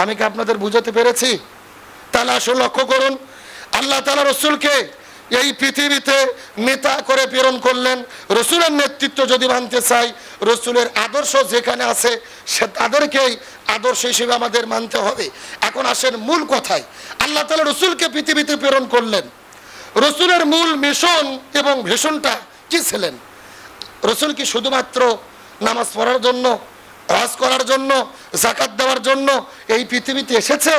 আমি কি আপনাদের বুঝাতে পেরেছি? তাহলে আসলে লক্ষ্য করুন, আল্লাহ তাআলা রসুলকে এই পৃথিবীতে নেতা করে প্রেরণ করলেন। রসুলের নেতৃত্ব যদি মানতে চাই, রসুলের আদর্শ যেখানে আছে সে তাদেরকেই আদর্শ হিসেবে আমাদের মানতে হবে। এখন আসেন মূল কথায়, আল্লাহ তাআলা রসুলকে পৃথিবীতে প্রেরণ করলেন। রসুলের মূল মিশন এবং ভীষণটা কি ছিলেন? রসুল কি শুধুমাত্র নামাজ পড়ার জন্য, হজ করার জন্য, যাকাত দেওয়ার জন্য এই পৃথিবীতে এসেছে,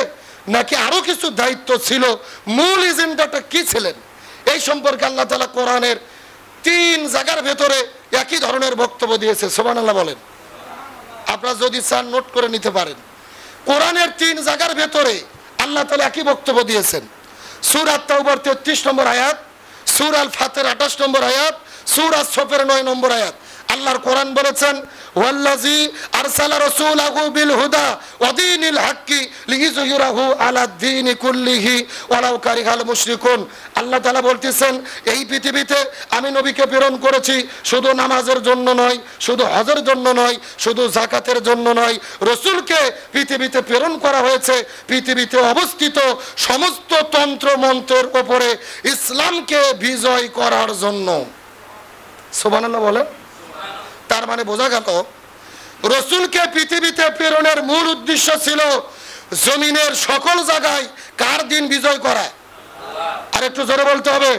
নাকি আরো কিছু দায়িত্ব ছিল? মূল এজেন্ডাটা কি ছিলেন? এই সম্পর্কে আল্লাহ তাআলা কোরআনের 3 জায়গার ভেতরে একই ধরনের বক্তব্য দিয়েছে। সুবহানাল্লাহ বলেন। আপনারা যদি চান নোট করে নিতে পারেন। কোরআনের 3 জায়গার ভেতরে আল্লাহ তাআলা একই বক্তব্য দিয়েছেন। সূরা তাওবার 33 নম্বর আয়াত, সূরা আল ফাতির 28 নম্বর আয়াত, সূরা সফের 9 নম্বর আয়াত। আল্লাহর কোরআন বলেছেন, ওয়াল্লাযী আরসালা রাসূলাহু বিল হুদা ওয়া দীনিল হাক্কি লিইয়ুযহিরাহু আলা দ্বীনি কুল্লিহি ওয়ালাউ কারিহাল মুশরিকুন। আল্লাহ তাআলা বলতেছেন, এই পৃথিবীতে আমি নবীকে প্রেরণ করেছি শুধু নামাজের জন্য নয়, শুধু হজের জন্য নয়, শুধু যাকাতের জন্য নয়। রাসূলকে পৃথিবীতে প্রেরণ করা হয়েছে পৃথিবীতে অবস্থিত সমস্ত তন্ত্র মন্ত্রের উপরে ইসলামকে বিজয় করার জন্য। সুবহানাল্লাহ বলেন। তার মানে বোঝা গেল রসুলকে পৃথিবীতে প্রেরণের মূল উদ্দেশ্য ছিল জমিনের সকল জায়গায় কার দিন বিজয় করা? আর একটু জোরে বলতে হবে।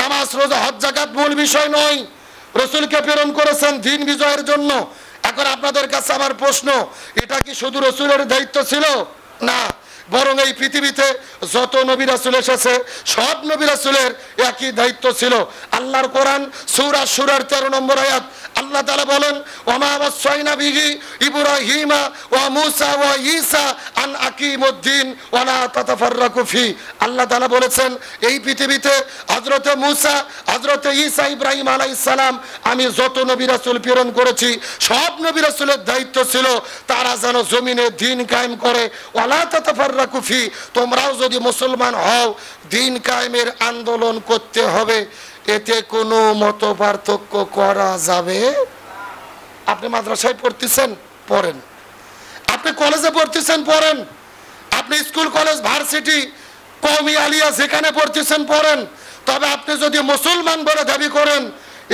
নামাজ, রোজা, হজ, যাকাত মূল বিষয় নয়। রসুলকে প্রেরণ করেছেন দিন বিজয়ের জন্য। এখন আপনাদের কাছে আমার প্রশ্ন, এটা কি শুধু রসুলের দায়িত্ব ছিল? না, বরং এই পৃথিবীতে যত নবী রাসূল এসেছে সব নবী রাসূলের একই দায়িত্ব ছিল। আল্লাহর কোরআন সূরা সূরার 13 নম্বর আয়াত আল্লাহ তাআলা বলেন, ওয়ামা ওয়াসাইনা বিহি ইব্রাহিমা ওয়া মূসা ওয়া ঈসা আন আকিমুদ্দিন ওয়া লা তাতাফাররাকু ফি। আল্লাহ তাআলা বলেছেন, এই পৃথিবীতে হযরতে মূসা, হযরতে ঈসা, ইব্রাহিম আলাইহিস সালাম, আমি যত নবী রাসূল প্রেরণ করেছি সব নবী রাসূলের দায়িত্ব ছিল তারা যেন জমিনে দ্বীন কায়েম করে। ওয়া লা তাতাফাররাকু ফি, তোমরাও যদি মুসলমান হও দ্বীন কায়েমের আন্দোলন করতে হবে, এতে কোনো মত পার্থক্য করা যাবে। আপনি মাদ্রাসায় পড়তেছেন, পড়েন। আপনি কলেজে পড়তেছেন, পড়েন। আপনি স্কুল, কলেজ, ভার্সিটি, কওমি আলিয়া যেখানে পড়তেছেন পড়েন। তবে আপনি যদি মুসলমান বলে দাবি করেন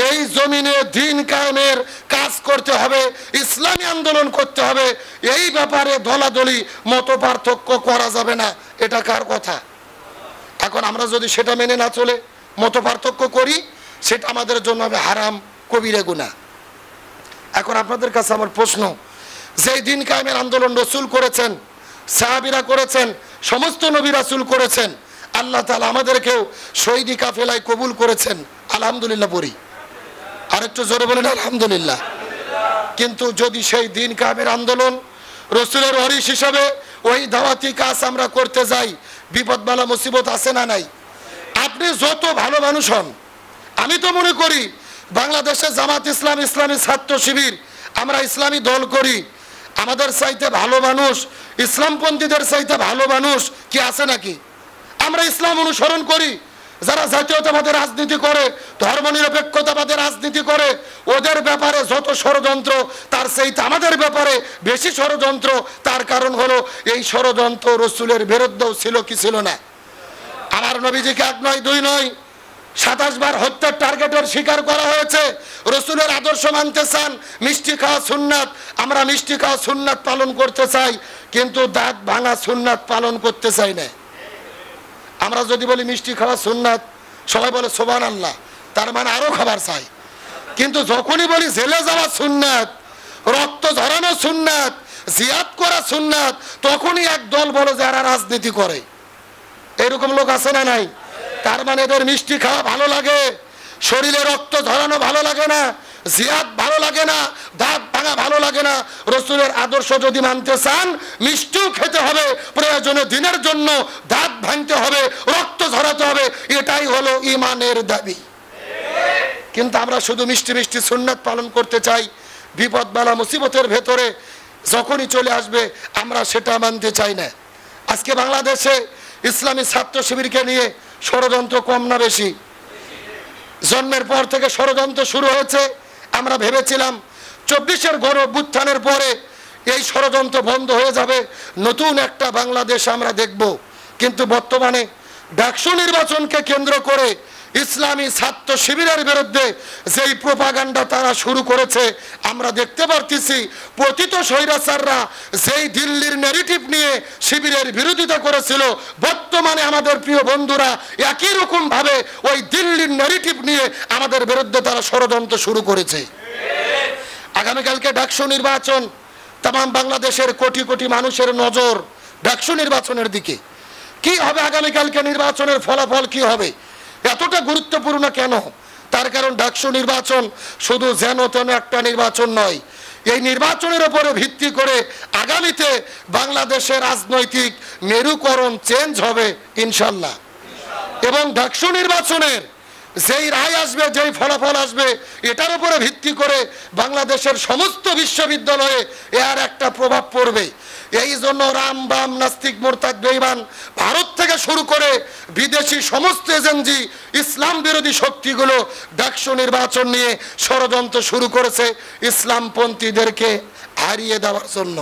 এই জমিনে দ্বীন কায়েমের কাজ করতে হবে, ইসলামী আন্দোলন করতে হবে, এই ব্যাপারে দলাদলি মত পার্থক্য করা যাবে না। এটা কার কথা? এখন আমরা যদি সেটা মেনে না চলে মত পার্থক্য করি, সেটা আমাদের জন্য হবে হারাম, কবিরা গুনাহ। এখন আপনাদের কাছে আমার প্রশ্ন, যেই দ্বীন কায়েমের আন্দোলন রসুল করেছেন, সাহাবীরা করেছেন, সমস্ত নবী রাসূল করেছেন, আল্লাহ তাআলা আমাদেরকেও শহীদি কাফেলায় কবুল করেছেন, আলহামদুলিল্লাহ পড়ি। আরেকটু জোরে বলেন আলহামদুলিল্লাহ। কিন্তু যদি সেই দ্বীন কায়েমের আন্দোলন রসুলের ওয়ারিস হিসাবে ওই দাওয়াতি কাজ আমরা করতে যাই, বিপদ বালা মুসিবত আছে না নাই? আপনি যত ভালো মানুষ হন, আমি তো মনে করি বাংলাদেশে জামাত ইসলাম, ইসলামী ছাত্র শিবির, আমরা ইসলামী দল করি, আমাদের চাইতে ভালো মানুষ, ইসলামপন্থীদের চাইতে ভালো মানুষ কি আছে নাকি? আমরা ইসলাম অনুসরণ করি। যারা জাতীয়তাবাদের রাজনীতি করে, ধর্মনিরপেক্ষতাবাদের রাজনীতি করে, ওদের ব্যাপারে যত ষড়যন্ত্র তার চাইতে আমাদের ব্যাপারে বেশি ষড়যন্ত্র। তার কারণ হলো এই ষড়যন্ত্র রসুলের বিরুদ্ধেও ছিল কি ছিল না? আমার নবীজিকে 1 নয় 2 নয় 27 বার হত্যার টার্গেটের শিকার করা হয়েছে। রসুলের আদর্শ মানতে চান, মিষ্টি খাওয়া সুন্নাত, আমরা মিষ্টি খাওয়া সুন্নাত পালন করতে চাই, কিন্তু দাঁত ভাঙা সুন্নাত পালন করতে চাই না। আমরা যদি বলি মিষ্টি খাওয়া সুন্নাত, সবাই বলে সুবহানাল্লাহ, তার মানে আরো খাবার চাই। কিন্তু যখনই বলি জেলে যাওয়া সুন্নাত, রক্ত ঝরানো সুন্নাত, জিয়াদ করা সুন্নাত, তখনই এক দল বলে যে এরা রাজনীতি করে। এরকম লোক আছে না নাই? তার মানে এদের মিষ্টি খাওয়া ভালো লাগে, শরীরে রক্ত ঝরানো ভালো লাগে না, জিয়াদ ভালো লাগে না, দাঁত ভাঙা ভালো লাগে না। রসুলের আদর্শ যদি মানতে চান, মিষ্টিও খেতে হবে, প্রয়োজনে দিনের জন্য দাঁত ভাঙতে হবে, রক্ত ঝরাতে হবে, এটাই হলো ঈমানের দাবি। কিন্তু আমরা শুধু মিষ্টি মিষ্টি সুন্নাত পালন করতে চাই, বিপদ বালা মুসিবতের ভেতরে যখনই চলে আসবে আমরা সেটা মানতে চাই না। আজকে বাংলাদেশে ইসলামী ছাত্র শিবিরকে নিয়ে ষড়যন্ত্র কম না বেশি? জন্মের পর থেকে ষড়যন্ত্র শুরু হয়েছে। আমরা ভেবেছিলাম 24-এর গণ অভ্যুত্থানের পরে এই ষড়যন্ত্র বন্ধ হয়ে যাবে, নতুন একটা বাংলাদেশ আমরা দেখব। কিন্তু বর্তমানে ডাকসু নির্বাচনকে কেন্দ্র করে ইসলামী ছাত্র শিবিরের বিরুদ্ধে যেই প্রোপাগান্ডা তারা শুরু করেছে, আমরা দেখতে পারতেছি পতিত স্বৈরাচাররা যেই দিল্লির ন্যারেটিভ নিয়ে শিবিরের বিরোধিতা করেছিল, বর্তমানে আমাদের প্রিয় বন্ধুরা একই রকম ভাবে ওই দিল্লির ন্যারেটিভ নিয়ে আমাদের বিরুদ্ধে তারা ষড়যন্ত্র শুরু করেছে। আগামীকালকে ডাকসু নির্বাচন, তাম বাংলাদেশের কোটি কোটি মানুষের নজর ডাকসু নির্বাচনের দিকে। কি হবে আগামীকালকে নির্বাচনের ফলাফল কি হবে, এতটা গুরুত্বপূর্ণ কেন? তার কারণ ডাকসু নির্বাচন শুধু যেন তেন একটা নির্বাচন নয়। এই নির্বাচনের উপরে ভিত্তি করে আগামীতে বাংলাদেশের রাজনৈতিক মেরুকরণ চেঞ্জ হবে ইনশাল্লাহ। এবং ডাকসু নির্বাচনের যেই রায় আসবে, যেই ফলাফল আসবে, এটার উপরে ভিত্তি করে বাংলাদেশের সমস্ত বিশ্ববিদ্যালয়ে এর একটা প্রভাব পড়বে। এই জন্য রাম বাম নাস্তিক মোরতাদ বেঈমান ভারত থেকে শুরু করে বিদেশি সমস্ত এজেন্সি, ইসলাম বিরোধী শক্তিগুলো ডাকসু নির্বাচন নিয়ে ষড়যন্ত্র শুরু করেছে ইসলামপন্থীদেরকে হারিয়ে দেওয়ার জন্য।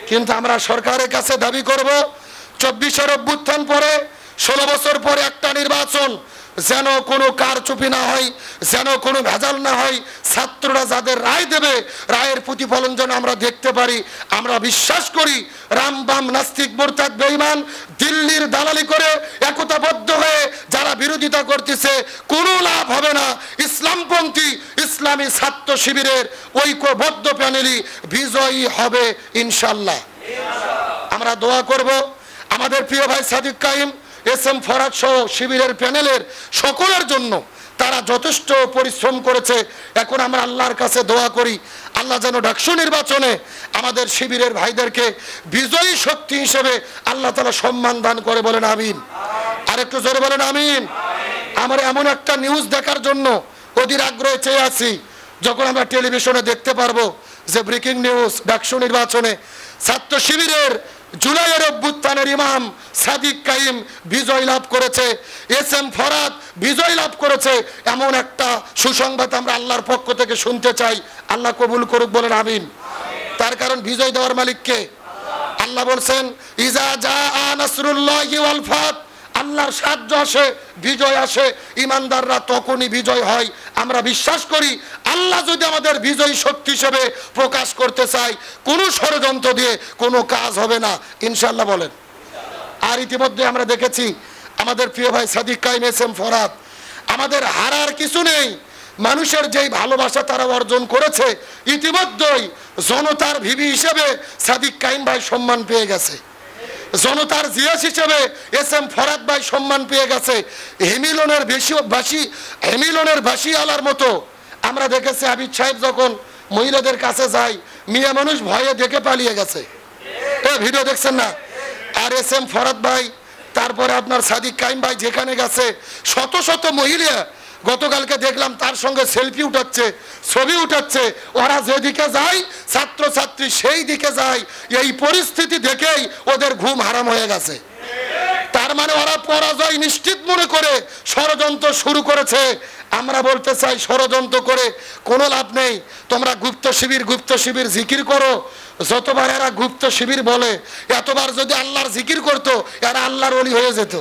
কিন্তু আমরা সরকারের কাছে দাবি করব, 24-এর অভ্যুত্থান পরে 16 বছর পরে একটা নির্বাচন যেন কোনো কারচুপি না হয়, যেন কোনো ভেজাল না হয়। ছাত্ররা যাদের রায় দেবে, রায়ের প্রতিফলন যেন আমরা দেখতে পারি। আমরা বিশ্বাস করি রাম বাম নাস্তিক মোরতাদ বেঈমান দিল্লির দালালি করে একতাবদ্ধ হয়ে যারা বিরোধিতা করতেছে, কোনো লাভ হবে না। ইসলামপন্থী ইসলামী ছাত্র শিবিরের ঐক্যবদ্ধ প্যানেলই বিজয়ী হবে ইনশাল্লাহ। আমরা দোয়া করব আমাদের প্রিয় ভাই সাদিক কাইম, এস.এম. ফরহাদ সহ শিবিরের প্যানেলের সকলের জন্য। তারা যথেষ্ট পরিশ্রম করেছে। এখন আমরা আল্লাহর কাছে দোয়া করি, আল্লাহ যেন ডাকসু নির্বাচনে আমাদের শিবিরের ভাইদেরকে বিজয়ী শক্তি হিসেবে আল্লাহ তাআলা সম্মান দান করে। বলেন আমিন। আর একটু জোরে বলেন আমিন। আমরা এমন একটা নিউজ দেখার জন্য অধীর আগ্রহে চেয়ে আছি, যখন আমরা টেলিভিশনে দেখতে পারবো যে ব্রেকিং নিউজ, ডাকসু নির্বাচনে ছাত্র শিবিরের জুলাইয়ের অভ্যুত্থানের ইমাম সাদিক কাইম বিজয় লাভ করেছে, এস.এম. ফরহাদ বিজয় লাভ করেছে, এমন একটা সুসংবাদ আমরা আল্লাহর পক্ষ থেকে শুনতে চাই। আল্লাহ কবুল করুক, বলেন আমিন। তার কারণ বিজয় দেওয়ার মালিক কে? আল্লাহ বলছেন ইজা জাআ নাসরুল্লাহি ওয়াল ফাত, আল্লাহর সাহায্য আসে, বিজয় আসে, ইমানদাররা তখনই বিজয় হয়। আমরা বিশ্বাস করি আল্লাহ যদি আমাদের বিজয়ী শক্তি হিসেবে প্রকাশ করতে চায়, কোনো ষড়যন্ত্র দিয়ে কোনো কাজ হবে না ইনশাল্লাহ। বলেন। আর ইতিমধ্যে আমরা দেখেছি আমাদের প্রিয় ভাই সাদিক কাইম, এস.এম. ফরহাদ, আমাদের হারার কিছু নেই। মানুষের যেই ভালোবাসা তারা অর্জন করেছে, ইতিমধ্যেই জনতার ভিবি হিসেবে সাদিক কাইম ভাই সম্মান পেয়ে গেছে, জনতার জিয়াস হিসেবে এস.এম. ফরহাদ ভাই সম্মান পেয়ে গেছে। হেমিলনের বাসি আলার মতো আমরা দেখেছি আবিদ সাহেব যখন মহিলাদের কাছে যায়, মিয়া মানুষ ভয়ে দেখে পালিয়ে গেছে। ভিডিও দেখছেন না? আর এস.এম. ফরহাদ ভাই, তারপরে আপনার সাদিক কাইম ভাই যেখানে গেছে, শত শত মহিলা গতকালকে দেখলাম তার সঙ্গে সেলফি উঠাচ্ছে, ছবি উঠাচ্ছে। ওরা যেদিকে যায় ছাত্র ছাত্রী সেই দিকে যায়। এই পরিস্থিতি দেখেই ওদের ঘুম হারাম হয়ে গেছে। তার মানে ওরা পরাজয় নিশ্চিত মনে করে ষড়যন্ত্র শুরু করেছে। আমরা বলতে চাই ষড়যন্ত্র করে কোনো লাভ নেই। তোমরা গুপ্ত শিবির জিকির করো। যতবার এরা গুপ্ত শিবির বলে, এতবার যদি আল্লাহর জিকির করতো, এরা আল্লাহর ওলি হয়ে যেত।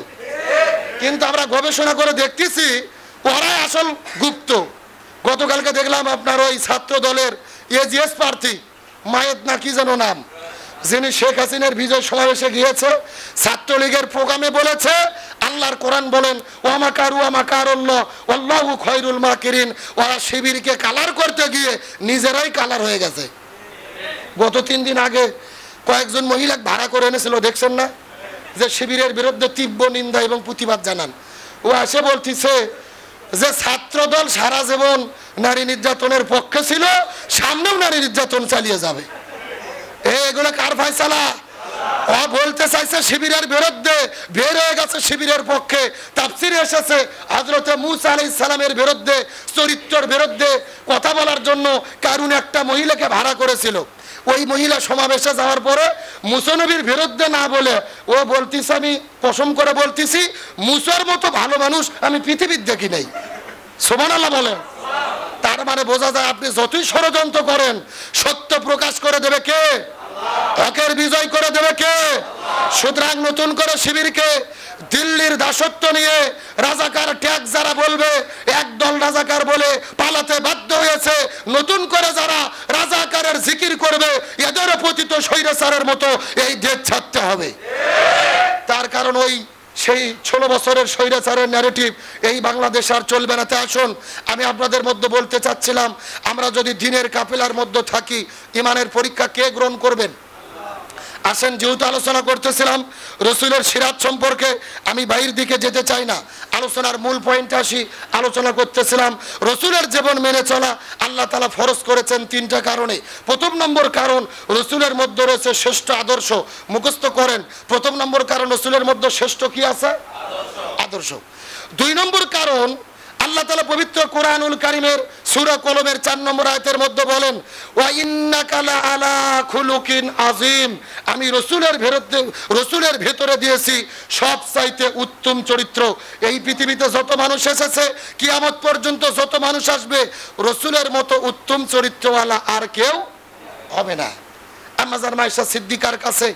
কিন্তু আমরা গবেষণা করে দেখতেছি ওরাই আসল গুপ্ত। গতকালকে দেখলাম আপনার ওই ছাত্র দলের এজিএস প্রার্থী মায়েত না কি যেন নাম, যিনি শেখ হাসিনার বিজয় সমাবেশে গিয়েছে, ছাত্রলীগের প্রোগ্রামে বলেছে আল্লাহর কোরআন বলেন ওয়ামাকারু ওয়ামাকারুল্লাহ ওয়াল্লাহু খায়রুল মাকিরিন। ওরা শিবিরকে কালার করতে গিয়ে নিজেরাই কালার হয়ে গেছে। গত 3 দিন আগে কয়েকজন মহিলা ভাড়া করে এনেছিল, দেখছেন না? যে শিবিরের বিরুদ্ধে তীব্র নিন্দা এবং প্রতিবাদ জানান। ও এসে বলতেছে যে ছাত্রদল সারা জীবন নারী নির্যাতনের পক্ষে ছিল, সামনেও নারী নির্যাতন চালিয়ে যাবে। এগুলো কার ফায়সালা? ও বলতে চাইছে শিবিরের বিরুদ্ধে, বের হয়ে গেছে শিবিরের পক্ষে। তাফসিরে এসেছে হযরতে মূসা আলাইহিস সালামের বিরুদ্ধে, চরিত্রের বিরুদ্ধে কথা বলার জন্য কারণ একটা মহিলাকে ভাড়া করেছিল। ওই মহিলা সমাবেশে যাওয়ার পরে মুসা নবীর বিরুদ্ধে না বলে ও বলতিছে, আমি কসম করে বলতেছি মুসার মতো ভালো মানুষ আমি পৃথিবীর দেখি নাই। সুবহানাল্লাহ বলেন। তার তার মানে বোঝা যায় আপনি যতই ষড়যন্ত্র করেন সত্য প্রকাশ করে দেবে কে? হকের বিজয় করে দেবে কে? সুতরাং নতুন করে শিবিরকে দিল্লির দাসত্ব নিয়ে রাজাকার ট্যাগ যারা বলবে, একদল রাজাকার বলে পালাতে বাধ্য হয়েছে, নতুন করে যারা রাজাকারের জিকির করবে এদেরও পতিত স্বৈরাচারের মতো এই দেশ ছাড়তে হবে। তার কারণ ওই সেই 16 বছরের স্বৈরাচারের ন্যারেটিভ এই বাংলাদেশ আর চলবে না। তাই আসুন আমি আপনাদের মধ্যে বলতে চাচ্ছিলাম, আমরা যদি দিনের কাফেলার মধ্যে থাকি, ইমানের পরীক্ষা কে গ্রহণ করবেন? আসেন, যেহেতু আলোচনা করতেছিলাম রসুলের সিরাত সম্পর্কে, আমি বাইরের দিকে যেতে চাই না, আলোচনার মূল পয়েন্টে আসি। আলোচনা করতেছিলাম রসুলের জীবন মেনে চলা আল্লাহ তাআলা ফরজ করেছেন 3টা কারণে। প্রথম নম্বর কারণ, রসুলের মধ্যে রয়েছে শ্রেষ্ঠ আদর্শ। মুখস্থ করেন, প্রথম নম্বর কারণ রসুলের মধ্যে শ্রেষ্ঠ কি আছে? আদর্শ। 2 নম্বর কারণ, আল্লাহ তাআলা পবিত্র কোরআনুল কারীমের সূরা কলমের 4 নম্বর আয়াতের মধ্যে বলেন, ওয়া ইন্নাকা লাআলা খুলুকিন আযীম, আমি রসুলের ভেতরে দিয়েছি সবচাইতে উত্তম চরিত্র। এই পৃথিবীতে যত মানুষ এসেছে, কিয়ামত পর্যন্ত যত মানুষ আসবে, রসুলের মতো উত্তম চরিত্রওয়ালা আর কেউ হবে না। আম্মাজান মায়েশা সিদ্দিকার কাছে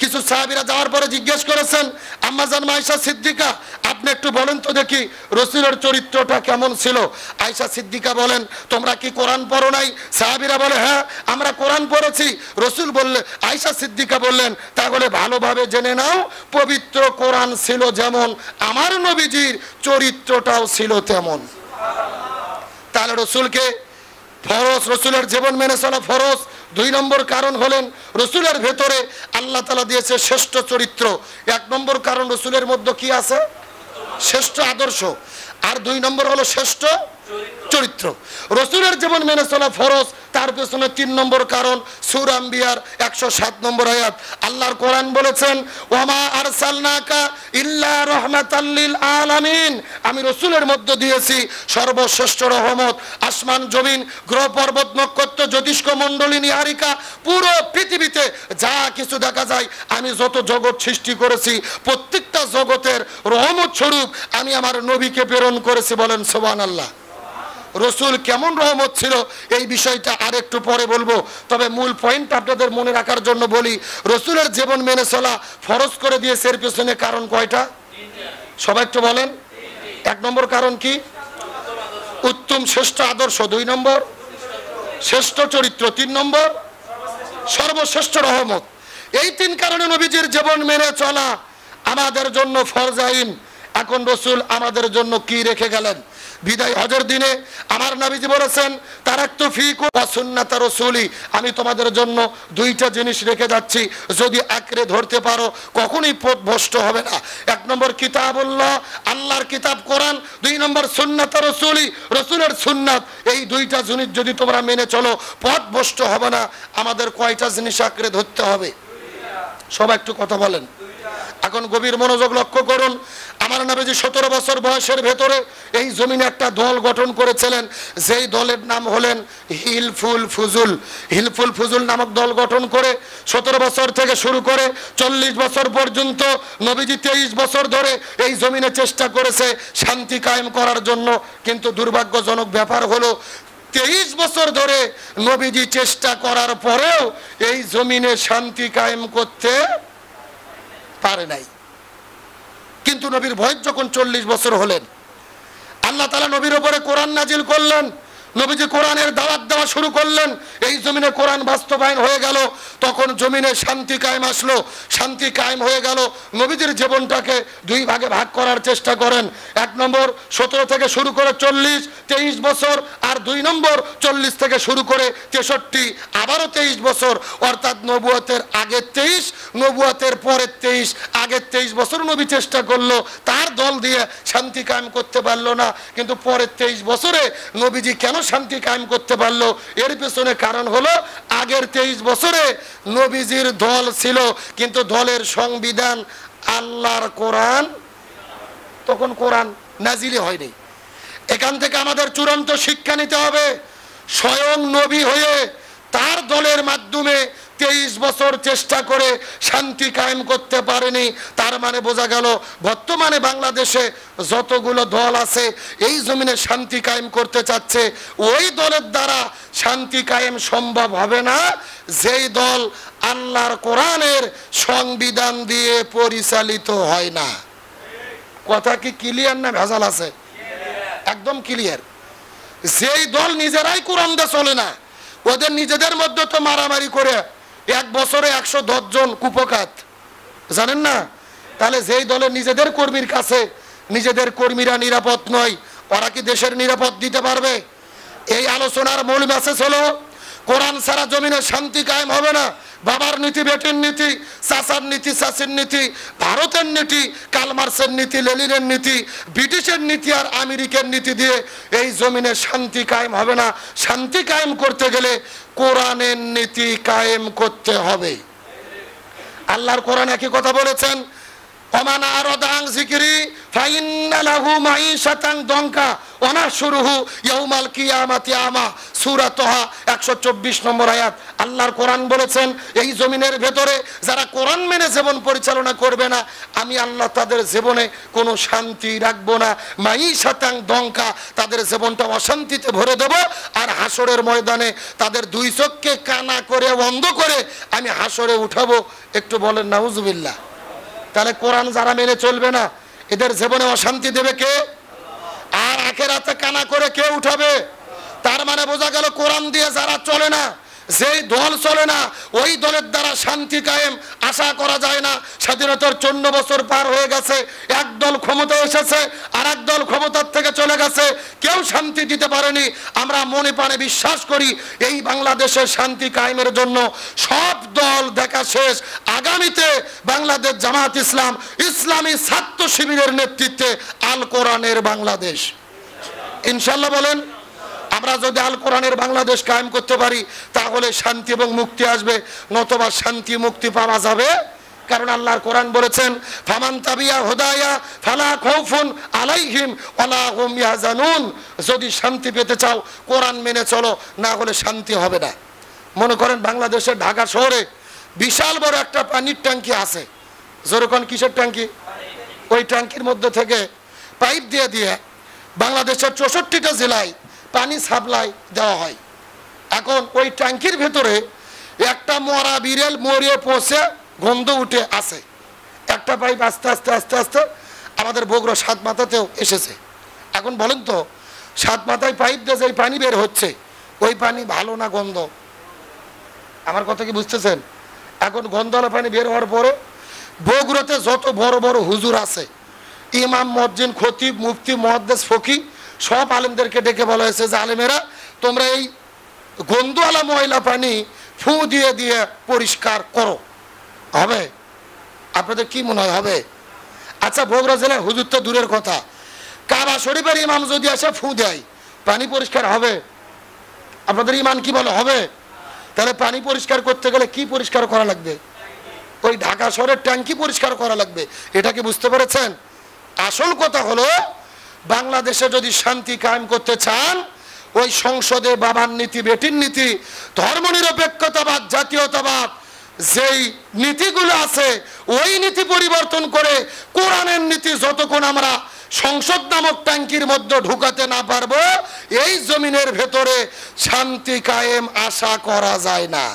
কিছু সাহাবীরা যাওয়ার পরে জিজ্ঞেস করেছেন, আম্মাজান মায়েশা সিদ্দিকা, আপনি একটু বলেন তো দেখি রসুলের চরিত্রটা কেমন ছিল? আয়েশা সিদ্দিকা বলেন, তোমরা কি কোরআন পড়ো নাই? সাহাবীরা বলে, হ্যাঁ আমরা কোরআন পড়েছি। রসুল বললে, আয়েশা সিদ্দিকা বললেন, তাহলে ভালোভাবে জেনে নাও, পবিত্র কোরআন ছিল যেমন, আমার নবীজির চরিত্রটাও ছিল তেমন। তাহলে রসুলকে ফরজ, রসুলের জীবন মেনে চলা ফরজ। 2 নম্বর কারণ হলেন রসুলের ভেতরে আল্লাহ তাআলা দিয়েছে শ্রেষ্ঠ চরিত্র। 1 নম্বর কারণ রসুলের মধ্যে কি আছে? শ্রেষ্ঠ আদর্শ। আর 2 নম্বর হলো শ্রেষ্ঠ চরিত্র। রসুলের জীবন মেনে চলা ফরজ, তার পেছনে 3 নম্বর কারণ সূরা আম্বিয়ার 107 নম্বর আয়াত। আল্লাহর কোরআন বলেছেন, ওয়ামা আরসালনাকা ইল্লা রাহমাতাল লিল আলামিন, আমি রসুলের মধ্যে দিয়েছি সর্বশ্রেষ্ঠ রহমত। আসমান জমিন, গ্রহ পর্বত নক্ষত্র জ্যোতিষ্ক মণ্ডলী নিহারিকা, পুরো পৃথিবীতে যা কিছু দেখা যায়, আমি যত জগৎ সৃষ্টি করেছি প্রত্যেকটা জগতের রহমত স্বরূপ আমি আমার নবীকে প্রেরণ করেছি। বলেন সুবহানাল্লাহ। রসুল কেমন রহমত ছিল এই বিষয়টা আরেকটু পরে বলবো, তবে মূল পয়েন্ট আপনাদের মনে রাখার জন্য বলি, রসুলের জীবন মেনে চলা ফরজ করে দিয়েছে। এর পেছনে কারণ কয়টা? সবাই একটু বলেন। 1 নম্বর কারণ কি? উত্তম শ্রেষ্ঠ আদর্শ। 2 নম্বর শ্রেষ্ঠ চরিত্র। 3 নম্বর সর্বশ্রেষ্ঠ রহমত। এই 3 কারণে নবীজির জীবন মেনে চলা আমাদের জন্য ফরজ আইন। এখন রসুল আমাদের জন্য কি রেখে গেলেন? বিদায় হজের দিনে আমার নবীজি বলেছেন, তারাকতু ফীকুম ওয়া সুন্নাতা রাসূলি, আমি তোমাদের জন্য 2টা জিনিস রেখে যাচ্ছি, যদি আঁকড়ে ধরতে পারো কখনোই পথভ্রষ্ট হবে না। 1 নম্বর কিতাবুল্লাহ, আল্লাহর কিতাব কোরআন। 2 নম্বর সুন্নাতা রাসূলি, রসুলের সুন্নাত। এই 2টা জিনিস যদি তোমরা মেনে চলো পথভ্রষ্ট হবে না। আমাদের কয়টা জিনিস আঁকড়ে ধরতে হবে? সবাই একটু কথা বলেন। এখন গভীর মনোযোগ লক্ষ্য করুন। আমার নবীজি 17 বছর বয়সের ভেতরে এই জমিনে একটা দল গঠন করেছিলেন, যেই দলের নাম হলেন হিলফুল ফুজুল। হিলফুল ফুজুল নামক দল গঠন করে 17 বছর থেকে শুরু করে 40 বছর পর্যন্ত নবীজি 23 বছর ধরে এই জমিনে চেষ্টা করেছে শান্তি কায়েম করার জন্য। কিন্তু দুর্ভাগ্যজনক ব্যাপার হলো 23 বছর ধরে নবীজি চেষ্টা করার পরেও এই জমিনে শান্তি কায়েম করতে পারে নাই। কিন্তু নবীর বয়স যখন 40 বছর হলেন, আল্লাহ তাআলা নবীর উপরে কোরআন নাজিল করলেন, নবীজি কোরআনের দাওয়াত দেওয়া শুরু করলেন, এই জমিনে কোরআন বাস্তবায়ন হয়ে গেল। তখন জমিনে শান্তি কায়েম আসলো। শান্তি কায়েম হয়ে গেল। নবীজির জীবনটাকে 2 ভাগে ভাগ করার চেষ্টা করেন। 1 নম্বর 17 থেকে শুরু করে 40, 23 বছর, আর 2 নম্বর 40 থেকে শুরু করে 63, আবারও 23 বছর, অর্থাৎ নবুয়তের আগে 23, নবুয়তের পরে 23। আগের 23 বছর নবী চেষ্টা করলো, তার দল দিয়ে শান্তি কায়েম করতে পারলো না। কিন্তু পরের 23 বছরে নবীজি কেন শান্তি কায়েম করতে পারলো? এর পেছনে কারণ হলো আগের 23 বছরে নবীজির দল ছিল, কিন্তু দলের সংবিধান আল্লাহর কোরআন, তখন কোরআন নাজিলই হয়নি। এখান থেকে আমাদের চূড়ান্ত শিক্ষা নিতে হবে, স্বয়ং নবী হয়ে তার দলের মাধ্যমে 23 বছর চেষ্টা করে শান্তি কায়েম করতে পারেনি। তার মানে বোঝা গেল বর্তমানে বাংলাদেশে যতগুলো দল আছে এই জমিনে শান্তি কায়েম করতে চাচ্ছে, ওই দলের দ্বারা শান্তি কায়েম সম্ভব হবে না যেই দল আল্লাহর কোরআনের সংবিধান দিয়ে পরিচালিত হয় না। কথা কি ক্লিয়ার না ভেজাল আছে? একদম ক্লিয়ার। যেই দল নিজেরাই কোরআন দিয়ে চলে না, ওদের নিজেদের মধ্যে তো মারামারি করে এক বছরে 110 জন কুপকাত, জানেন না? তাহলে যেই দলের নিজেদের কর্মীর কাছে নিজেদের কর্মীরা নিরাপদ নয়, ওরা কি দেশের নিরাপদ দিতে পারবে? এই আলোচনার মূল মেসেজ হলো কোরআন ছাড়া জমিনে শান্তি কায়েম হবে না। বাবার নীতি বেটির নীতি, চাচার নীতি চাচির নীতি, ভারতের নীতি, কালমার্সের নীতি, লেনিনের নীতি, ব্রিটিশের নীতি আর আমেরিকার নীতি দিয়ে এই জমিনে শান্তি কায়েম হবে না। শান্তি কায়েম করতে গেলে কোরআনের নীতি কায়েম করতে হবে। আল্লাহর কোরআন একই কথা বলেছেন, ওমান আরাদা আন যিকরি ফাইন্না লাহু মাঈশাতান দঙ্কা ওয়া নাহশুরুহু ইয়াউমাল কিয়ামাতি আমা। সূরা তাহা 124 নম্বর আয়াত। আল্লাহর কোরআন বলেছেন এই জমিনের ভেতরে যারা কোরআন মেনে জীবন পরিচালনা করবে না, আমি আল্লাহ তাদের জীবনে কোনো শান্তি রাখবো না। মাঈশাতান দঙ্কা, তাদের জীবনটা অশান্তিতে ভরে দেব। আর হাসরের ময়দানে তাদের দুই চোখকে কানা করে বন্ধ করে আমি হাসরে উঠাবো। একটু বলেন নাউজুবিল্লাহ। তাহলে কোরআন যারা মেনে চলবে না এদের জীবনে অশান্তি দেবে কে? আর আখিরাতে কানা করে কে উঠাবে? তার মানে বোঝা গেল কোরআন দিয়ে যারা চলে না, যেই দল চলে না, ওই দলের দ্বারা শান্তি কায়েম আশা করা যায় না। স্বাধীনতার 54 বছর পার হয়ে গেছে, এক দল ক্ষমতা এসেছে আর এক দল ক্ষমতার থেকে চলে গেছে, কেউ শান্তি দিতে পারেনি। আমরা মনে প্রাণে বিশ্বাস করি এই বাংলাদেশের শান্তি কায়েমের জন্য সব দল দেখা শেষ। আগামীতে বাংলাদেশ জামাত ইসলাম ইসলামী ছাত্র শিবিরের নেতৃত্বে আল কোরআনের বাংলাদেশ, ইনশাল্লাহ বলেন। আমরা যদি আল কোরআনের বাংলাদেশ কায়েম করতে পারি তাহলে শান্তি এবং মুক্তি আসবে, নতুবা শান্তি মুক্তি পাওয়া যাবে। কারণ আল্লাহর কোরআন বলেছেন ফামান তাবিয়া হুদায়া ফালা খাউফুন আলাইহিম ওয়ালা হুম ইয়াহজানুন। যদি শান্তি পেতে চাও কোরআন মেনে চলো, না হলে শান্তি হবে না। মনে করেন বাংলাদেশের ঢাকা শহরে বিশাল বড় একটা পানির ট্যাঙ্কি আছে। যেরকম কিসের ট্যাঙ্কি? ওই ট্যাঙ্কির মধ্যে থেকে পাইপ দিয়ে দিয়ে বাংলাদেশের 64টা জেলায় পানি সাপ্লাই দেওয়া হয়। এখন ওই ট্যাঙ্কির ভেতরে একটা মরা বিড়াল মরিয়ে পচে গন্ধ উঠে আছে। একটা পাইপ আস্তে আস্তে আস্তে আস্তে আমাদের বগুড়া সাত মাথাতেও এসেছে। এখন বলেন তো, সাত মাথায় পাইপ দিয়ে যে পানি বের হচ্ছে ওই পানি ভালো না গন্ধ? আমার কথা কি বুঝতেছেন? এখন গন্ধওয়ালা পানি বের হওয়ার পরে বগুড়াতে যত বড় বড় হুজুর আছে, ইমাম, মুয়াজ্জিন, খতিব, মুফতি, মুহাদ্দিস, ফকি, সব আলেমদেরকে ডেকে বলা হয়েছে যে আলেমেরা তোমরা এই গন্ধওয়ালা ময়লা পানি ফু দিয়ে দিয়ে পরিষ্কার করো। হবে? আপনাদের কি মনে হয় হবে? আচ্ছা, বগুড়া জেলায় হুজুর তো দূরের কথা, কাবা শরীফের ইমাম যদি আসে ফু দেয়, পানি পরিষ্কার হবে? আপনাদের ইমান কি বলে হবে? তাহলে পানি পরিষ্কার করতে গেলে কি পরিষ্কার করা লাগবে? ওই ঢাকা শহরের ট্যাঙ্কি পরিষ্কার করা লাগবে। এটা কি বুঝতে পেরেছেন? আসল কথা হলো বাংলাদেশে যদি শান্তি কায়েম করতে চান, ওই সংসদে বাবার নীতি, বেটির নীতি, ধর্মনিরপেক্ষতাবাদ, জাতীয়তাবাদ, যেই নীতিগুলো আছে ওই নীতি পরিবর্তন করে কোরআনের নীতি যতক্ষণ আমরা সংসদ নামক ট্যাঙ্কির মধ্যে ঢুকাতে না পারবো, এই জমিনের ভেতরে শান্তি কায়েম আশা করা যায় না।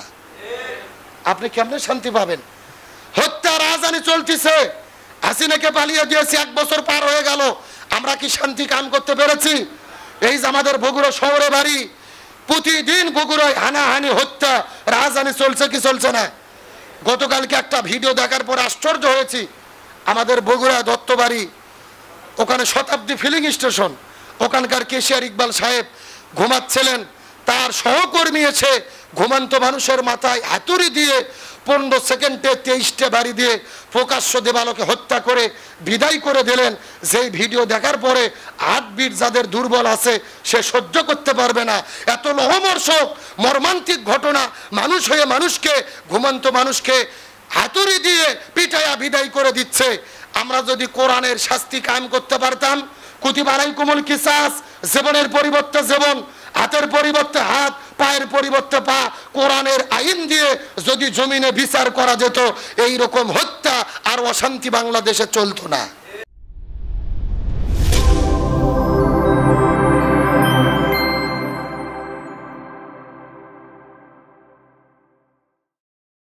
আপনি কেমনে শান্তি পাবেন? হত্যা রাজধানী চলতেছে, হাসিনাকে পালিয়ে দিয়েছি, 1 বছর পার হয়ে গেল, আমরা কি শান্তি কায়েম করতে পেরেছি? এই যে আমাদের বগুড়া শহরে বাড়ি, প্রতিদিন বগুড়ায় হানাহানি, হত্যা, রাজধানী চলছে কি চলছে না? গতকালকে একটা ভিডিও দেখার পর আশ্চর্য হয়েছি। আমাদের বগুড়া দত্তবাড়ি, ওখানে শতাব্দী ফিলিং স্টেশন, ওখানকার কেশিয়ার ইকবাল সাহেব ঘুমাচ্ছিলেন, তার সহকর্মী এসে ঘুমন্ত মানুষের মাথায় হাতুড়ি দিয়ে 15 সেকেন্ডে 23টে বাড়ি দিয়ে প্রকাশ্য দেবালোকে হত্যা করে বিদায় করে দিলেন। যেই ভিডিও দেখার পরে হার্টবিট যাদের দুর্বল আছে সে সহ্য করতে পারবে না। এত লোহমর্ষক মর্মান্তিক ঘটনা, মানুষ হয়ে মানুষকে, ঘুমন্ত মানুষকে হাতুড়ি দিয়ে পিটায়া বিদায় করে দিচ্ছে। আমরা যদি কোরআনের শাস্তি কায়েম করতে পারতাম, কুতিবা আলাইকুমুল কিসাস, জীবনের পরিবর্তে জীবন, হাতের পরিবর্তে হাত, পায়ের পরিবর্তে পা, কোরআনের আইন দিয়ে যদি জমিনে বিচার করা যেত, এই রকম হত্যা আর অশান্তি বাংলাদেশে চলতো না।